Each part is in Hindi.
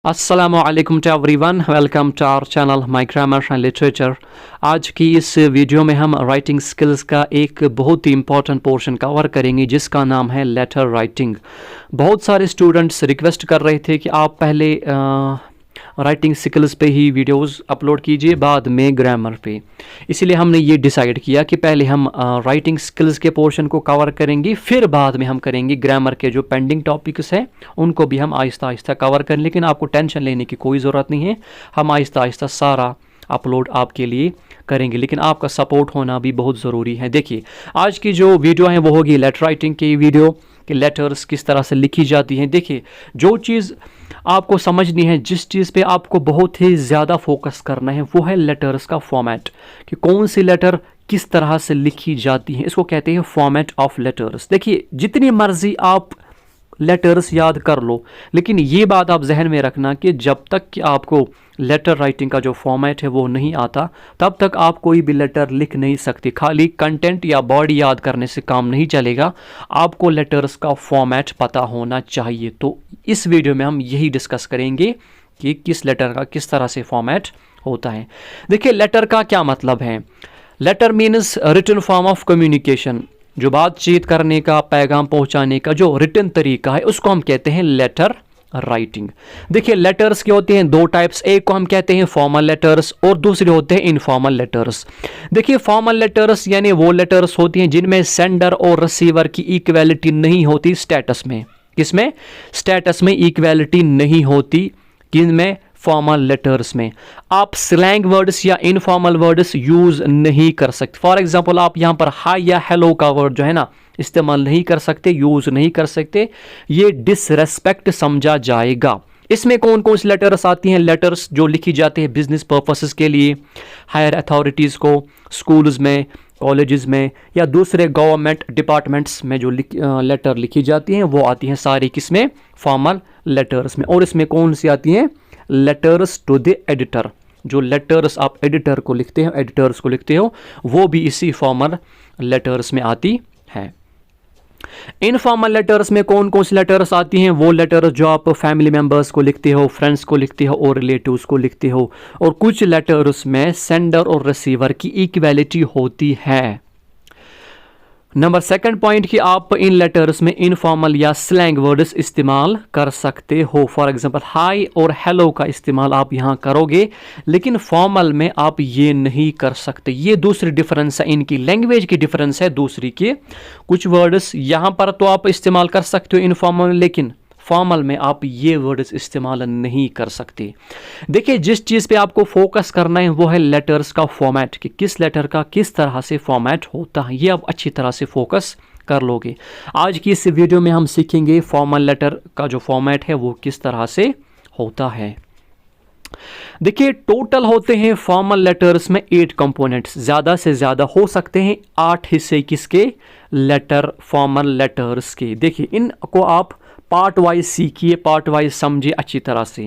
अस्सलामु अलैकुम to everyone, welcome to our channel my grammar and literature. आज की इस वीडियो में हम राइटिंग स्किल्स का एक बहुत ही इंपॉर्टेंट पोर्शन कवर करेंगे जिसका नाम है लेटर राइटिंग। बहुत सारे स्टूडेंट्स रिक्वेस्ट कर रहे थे कि आप पहले राइटिंग स्किल्स पे ही वीडियोस अपलोड कीजिए, बाद में ग्रामर पे। इसीलिए हमने ये डिसाइड किया कि पहले हम राइटिंग स्किल्स के पोर्शन को कवर करेंगे, फिर बाद में हम करेंगे ग्रामर के जो पेंडिंग टॉपिक्स हैं उनको भी हम आहिस्ता आहिस्ता कवर करें। लेकिन आपको टेंशन लेने की कोई ज़रूरत नहीं है, हम आहिस्ता आहिस्ता सारा अपलोड आपके लिए करेंगे, लेकिन आपका सपोर्ट होना भी बहुत ज़रूरी है। देखिए, आज की जो वीडियो है वो होगी लेटर राइटिंग की वीडियो, कि लेटर्स किस तरह से लिखी जाती हैं। देखिए, जो चीज़ आपको समझनी है, जिस चीज़ पे आपको बहुत ही ज़्यादा फोकस करना है, वो है लेटर्स का फॉर्मेट, कि कौन सी लेटर किस तरह से लिखी जाती है। इसको कहते हैं फॉर्मेट ऑफ लेटर्स। देखिए, जितनी मर्जी आप लेटर्स याद कर लो, लेकिन ये बात आप जहन में रखना कि जब तक कि आपको लेटर राइटिंग का जो फॉर्मेट है वो नहीं आता, तब तक आप कोई भी लेटर लिख नहीं सकते। खाली कंटेंट या बॉडी याद करने से काम नहीं चलेगा, आपको लेटर्स का फॉर्मेट पता होना चाहिए। तो इस वीडियो में हम यही डिस्कस करेंगे कि किस लेटर का किस तरह से फॉर्मेट होता है। देखिए, लेटर का क्या मतलब है। Letter means written form of communication, जो बातचीत करने का, पैगाम पहुंचाने का जो रिटन तरीका है, उसको हम कहते हैं लेटर राइटिंग। देखिए, लेटर्स के होते हैं दो टाइप्स, एक को हम कहते हैं फॉर्मल लेटर्स और दूसरे होते हैं इनफॉर्मल लेटर्स। देखिए, फॉर्मल लेटर्स यानी वो लेटर्स होती हैं जिनमें सेंडर और रिसीवर की इक्वलिटी नहीं होती स्टेटस में। किसमें? स्टेटस में इक्वलिटी नहीं होती। किनमें? फॉर्मल लेटर्स में। आप स्लैंग वर्ड्स या इनफॉर्मल वर्ड्स यूज नहीं कर सकते। फॉर एग्जांपल, आप यहां पर हाई या हेलो का वर्ड जो है ना इस्तेमाल नहीं कर सकते, यूज नहीं कर सकते, ये डिसरेस्पेक्ट समझा जाएगा। इसमें कौन कौन सी लेटर्स आती हैं? लेटर्स जो लिखी जाती है बिजनेस पर्पसेस के लिए, हायर अथॉरिटीज़ को, स्कूल्स में, कॉलेजेस में या दूसरे गवर्नमेंट डिपार्टमेंट्स में जो लेटर लिखी जाती हैं वो आती हैं सारी किसमें? फॉर्मल लेटर्स में। और इसमें कौन सी आती हैं? Letters to the editor. जो लेटर्स आप एडिटर को लिखते हो, एडिटर्स को लिखते हो, वो भी इसी फॉर्मल लेटर्स में आती है। इनफॉर्मल लेटर्स में कौन कौन सी लेटर्स आती हैं? वो लेटर्स जो आप फैमिली मेंबर्स को लिखते हो, फ्रेंड्स को लिखते हो और रिलेटिव्स को लिखते हो। और कुछ लेटर्स में सेंडर और रिसीवर की इक्वलिटी होती है। नंबर सेकंड पॉइंट कि आप इन लेटर्स में इनफॉर्मल या स्लैंग वर्ड्स इस्तेमाल कर सकते हो। फॉर एग्जांपल, हाई और हेलो का इस्तेमाल आप यहां करोगे, लेकिन फॉर्मल में आप ये नहीं कर सकते। ये दूसरी डिफरेंस है, इनकी लैंग्वेज की डिफरेंस है दूसरी की। कुछ वर्ड्स यहां पर तो आप इस्तेमाल कर सकते हो इनफॉर्मल, लेकिन फॉर्मल में आप ये वर्ड्स इस्तेमाल नहीं कर सकते। देखिए, जिस चीज़ पे आपको फोकस करना है वो है लेटर्स का फॉर्मेट, कि किस लेटर का किस तरह से फॉर्मेट होता है। ये आप अच्छी तरह से फोकस कर लोगे। आज की इस वीडियो में हम सीखेंगे फॉर्मल लेटर का जो फॉर्मेट है वो किस तरह से होता है। देखिए, टोटल होते हैं फॉर्मल लेटर्स में 8 कंपोनेंट्स, ज़्यादा से ज़्यादा हो सकते हैं 8 हिस्से किसके? लेटर, फॉर्मल लेटर्स के। देखिए, इनको आप पार्ट वाइज सीखिए, पार्ट वाइज समझिए अच्छी तरह से।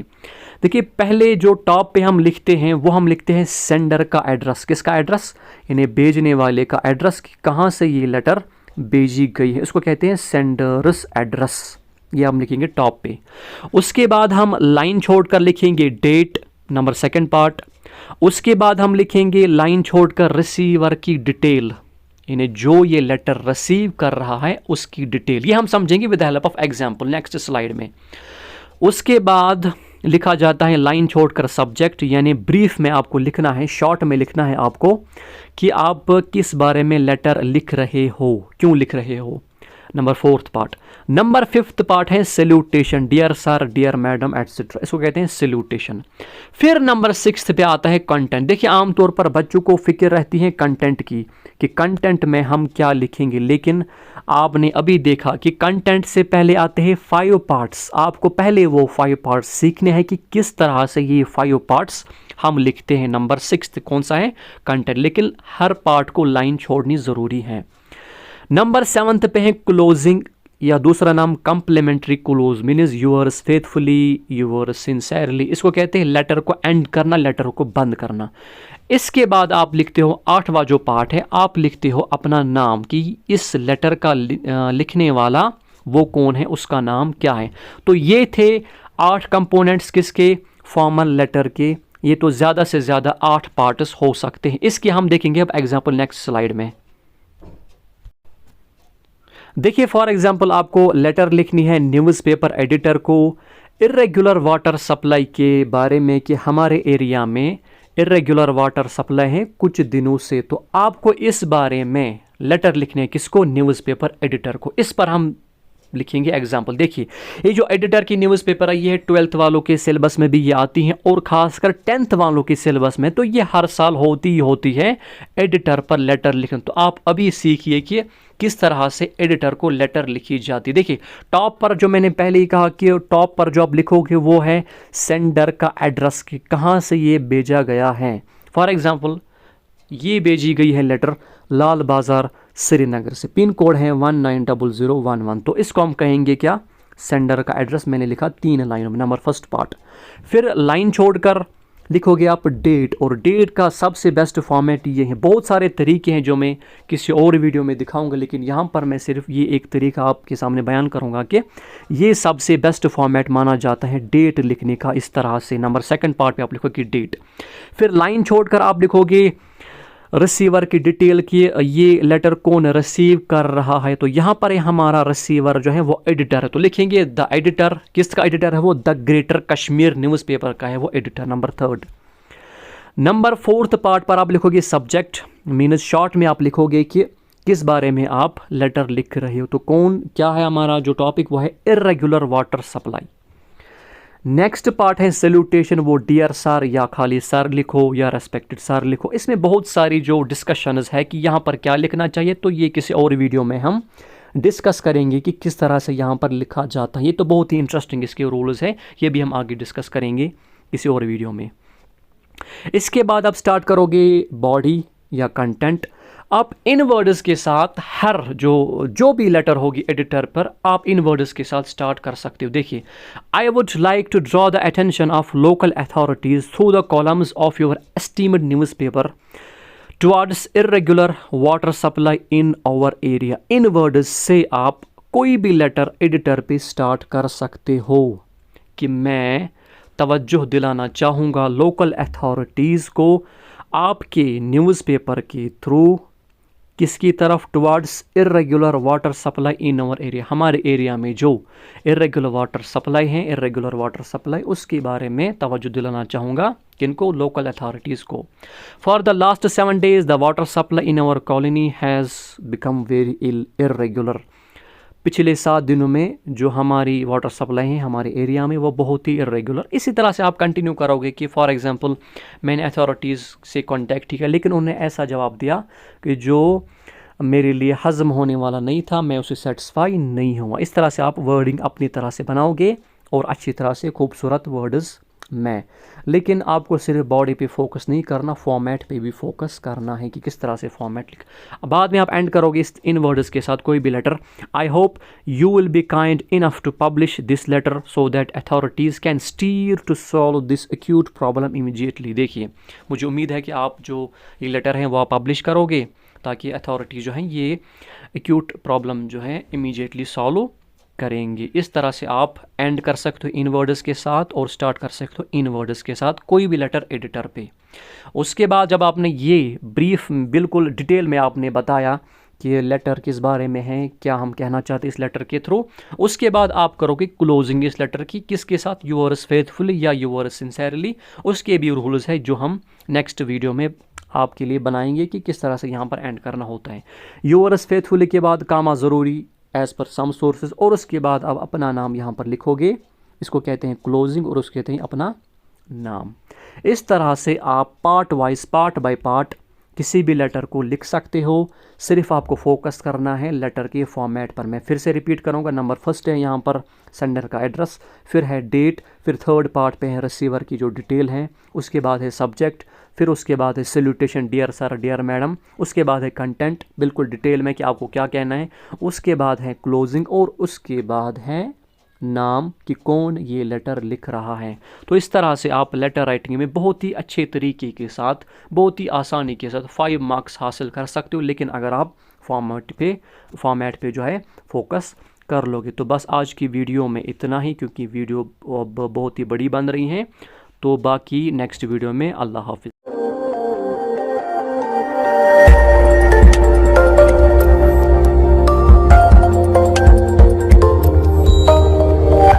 देखिए, पहले जो टॉप पे हम लिखते हैं वो हम लिखते हैं सेंडर का एड्रेस। किसका एड्रेस? यानी भेजने वाले का एड्रेस, कहाँ से ये लेटर भेजी गई है, इसको कहते हैं सेंडर्स एड्रेस। ये हम लिखेंगे टॉप पे। उसके बाद हम लाइन छोड़कर लिखेंगे डेट, नंबर सेकंड पार्ट। उसके बाद हम लिखेंगे लाइन छोड़कर रिसीवर की डिटेल, यानी जो ये लेटर रिसीव कर रहा है उसकी डिटेल। ये हम समझेंगे with the help of example next slide में। उसके बाद लिखा जाता है लाइन छोड़कर सब्जेक्ट, यानी ब्रीफ में आपको लिखना है, शॉर्ट में लिखना है आपको कि आप किस बारे में लेटर लिख रहे हो, क्यों लिख रहे हो। Number fourth part. Number fifth part है salutation, dear sir, dear madam etcetera, इसको कहते हैं सैल्यूटेशन। फिर नंबर सिक्स्थ पे आता है कंटेंट। देखिए, आमतौर पर बच्चों को फिक्र रहती है कंटेंट की, कि कंटेंट में हम क्या लिखेंगे, लेकिन आपने अभी देखा कि कंटेंट से पहले आते हैं 5 पार्ट्स। आपको पहले वो 5 पार्ट्स सीखने हैं कि किस तरह से ये 5 पार्ट्स हम लिखते हैं। नंबर सिक्स्थ कौन सा है? कंटेंट, लेकिन हर पार्ट को लाइन छोड़नी ज़रूरी है। नंबर 7 पे है क्लोजिंग, या दूसरा नाम complimentary close, means yours faithfully, yours sincerely. इसको कहते हैं लेटर को एंड करना, लेटर को बंद करना। इसके बाद आप लिखते हो 8वां जो पार्ट है, आप लिखते हो अपना नाम, कि इस लेटर का लिखने वाला वो कौन है, उसका नाम क्या है। तो ये थे 8 कंपोनेंट्स किसके, फॉर्मल लेटर के। ये तो ज़्यादा से ज़्यादा 8 पार्ट्स हो सकते हैं। इसके हम देखेंगे अब एग्जाम्पल नेक्स्ट स्लाइड में। देखिए फॉर एग्जाम्पल आपको लेटर लिखनी है न्यूज़पेपर एडिटर को इर्रेगुलर वाटर सप्लाई के बारे में कि हमारे एरिया में इर्रेगुलर वाटर सप्लाई है कुछ दिनों से। तो आपको इस बारे में लेटर लिखने किसको, न्यूज़पेपर एडिटर को। इस पर हम लिखेंगे एग्जाम्पल। देखिए ये जो एडिटर की न्यूज़पेपर है ये 12th वालों के सिलेबस में भी ये आती हैं और ख़ासकर 10th वालों के सिलेबस में तो ये हर साल होती ही होती है एडिटर पर लेटर लिखना। तो आप अभी सीखिए कि किस तरह से एडिटर को लेटर लिखी जाती है। देखिए टॉप पर जो मैंने पहले ही कहा कि टॉप पर जो आप लिखोगे वो है सेंडर का एड्रेस कि कहाँ से ये भेजा गया है। फॉर एग्जाम्पल ये भेजी गई है लेटर लाल बाज़ार श्रीनगर से, पिन कोड है 190011। तो इसको हम कहेंगे क्या, सेंडर का एड्रेस। मैंने लिखा 3 लाइनों में, नंबर फर्स्ट पार्ट। फिर लाइन छोड़कर लिखोगे आप डेट, और डेट का सबसे बेस्ट फॉर्मेट ये है। बहुत सारे तरीके हैं जो मैं किसी और वीडियो में दिखाऊंगा, लेकिन यहाँ पर मैं सिर्फ ये एक तरीका आपके सामने बयान करूँगा कि ये सबसे बेस्ट फॉर्मेट माना जाता है डेट लिखने का। इस तरह से नंबर सेकंड पार्ट पे आप लिखोगे डेट। फिर लाइन छोड़कर आप लिखोगे रिसीवर की डिटेल की, ये लेटर कौन रिसीव कर रहा है। तो यहाँ पर हमारा रिसीवर जो है वो एडिटर है, तो लिखेंगे द एडिटर। किसका एडिटर है वो, द ग्रेटर कश्मीर न्यूज़पेपर का है वो editor, number third. Number fourth part पर आप लिखोगे सब्जेक्ट, मीन्स शॉर्ट में आप लिखोगे कि किस बारे में आप लेटर लिख रहे हो। तो कौन क्या है हमारा जो टॉपिक, वो है irregular water supply. Next part है सैल्यूटेशन, वो डियर सर या खाली सर लिखो या रेस्पेक्टेड सर लिखो। इसमें बहुत सारी जो डिस्कशंस है कि यहाँ पर क्या लिखना चाहिए, तो ये किसी और वीडियो में हम डिस्कस करेंगे कि किस तरह से यहाँ पर लिखा जाता है। ये तो बहुत ही इंटरेस्टिंग इसके रूल्स है, ये भी हम आगे डिस्कस करेंगे किसी और वीडियो में। इसके बाद आप स्टार्ट करोगे बॉडी या कंटेंट। आप इन वर्ड्स के साथ हर जो भी लेटर होगी एडिटर पर आप इन वर्ड्स के साथ स्टार्ट कर सकते हो। देखिए I would like to draw the attention of local authorities through the columns of your esteemed newspaper towards irregular water supply in our area. इन वर्ड्स से आप कोई भी लेटर एडिटर पे स्टार्ट कर सकते हो कि मैं तवज्जो दिलाना चाहूँगा लोकल अथॉरिटीज़ को आपके न्यूज़पेपर के थ्रू किसकी तरफ, towards irregular water supply in our area. हमारे एरिया में जो इर्रेगुलर वाटर सप्लाई है, इर्रेगुलर वाटर सप्लाई उसके बारे में तवज्जो दिलाना चाहूँगा किनको, लोकल अथॉरिटीज़ को। For the last 7 days the water supply in our colony has become very irregular. पिछले 7 दिनों में जो हमारी वाटर सप्लाई है हमारे एरिया में वो बहुत ही इर्रेगुलर। इसी तरह से आप कंटिन्यू करोगे कि फॉर एग्जांपल मैंने अथॉरिटीज़ से कांटेक्ट किया लेकिन उन्होंने ऐसा जवाब दिया कि जो मेरे लिए हज़म होने वाला नहीं था, मैं उससे सेटिस्फाई नहीं हुआ। इस तरह से आप वर्डिंग अपनी तरह से बनाओगे और अच्छी तरह से खूबसूरत वर्ड्स में। लेकिन आपको सिर्फ बॉडी पे फोकस नहीं करना, फॉर्मेट पे भी फोकस करना है कि किस तरह से फॉर्मेट लिख। बाद में आप एंड करोगे इन वर्ड्स के साथ कोई भी letter. I hope you will be kind enough to publish this letter so that authorities can steer to solve this acute problem immediately. देखिए मुझे उम्मीद है कि आप जो ये लेटर हैं वो आप पब्लिश करोगे ताकि अथॉरिटी जो हैं ये एक्यूट प्रॉब्लम जो है इमीडिएटली सॉल्व करेंगे। इस तरह से आप एंड कर सकते हो इन वर्ड्स के साथ और स्टार्ट कर सकते हो इन वर्ड्स के साथ कोई भी लेटर एडिटर पे। उसके बाद जब आपने ये ब्रीफ बिल्कुल डिटेल में आपने बताया कि ये लेटर किस बारे में है, क्या हम कहना चाहते हैं इस लेटर के थ्रू, उसके बाद आप करोगे क्लोजिंग इस लेटर की किसके साथ, योर्स फेथफुली या योर्स सिंसेरली। उसके भी रूल्स है जो हम नेक्स्ट वीडियो में आपके लिए बनाएंगे कि किस तरह से यहाँ पर एंड करना होता है। योर्स फेथफुली के बाद कामा ज़रूरी एज़ पर सम सोर्सेज, और उसके बाद आप अपना नाम यहाँ पर लिखोगे, इसको कहते हैं क्लोजिंग और उसको कहते हैं अपना नाम। इस तरह से आप part wise part by part किसी भी लेटर को लिख सकते हो। सिर्फ आपको फोकस करना है लेटर के फॉर्मेट पर। मैं फिर से रिपीट करूँगा, नंबर फर्स्ट है यहाँ पर सेंडर का एड्रेस, फिर है डेट, फिर थर्ड पार्ट पे है रिसीवर की जो डिटेल है, उसके बाद है सब्जेक्ट, फिर उसके बाद है salutation dear sir dear madam, उसके बाद है कंटेंट बिल्कुल डिटेल में कि आपको क्या कहना है, उसके बाद है क्लोजिंग और उसके बाद है नाम कि कौन ये लेटर लिख रहा है। तो इस तरह से आप लेटर राइटिंग में बहुत ही अच्छे तरीके के साथ, बहुत ही आसानी के साथ 5 मार्क्स हासिल कर सकते हो। लेकिन अगर आप फॉर्मेट पे जो है फोकस कर लोगे। तो बस आज की वीडियो में इतना ही, क्योंकि वीडियो अब बहुत ही बड़ी बन रही हैं। तो बाकी नेक्स्ट वीडियो में। अल्लाह हाफिज़।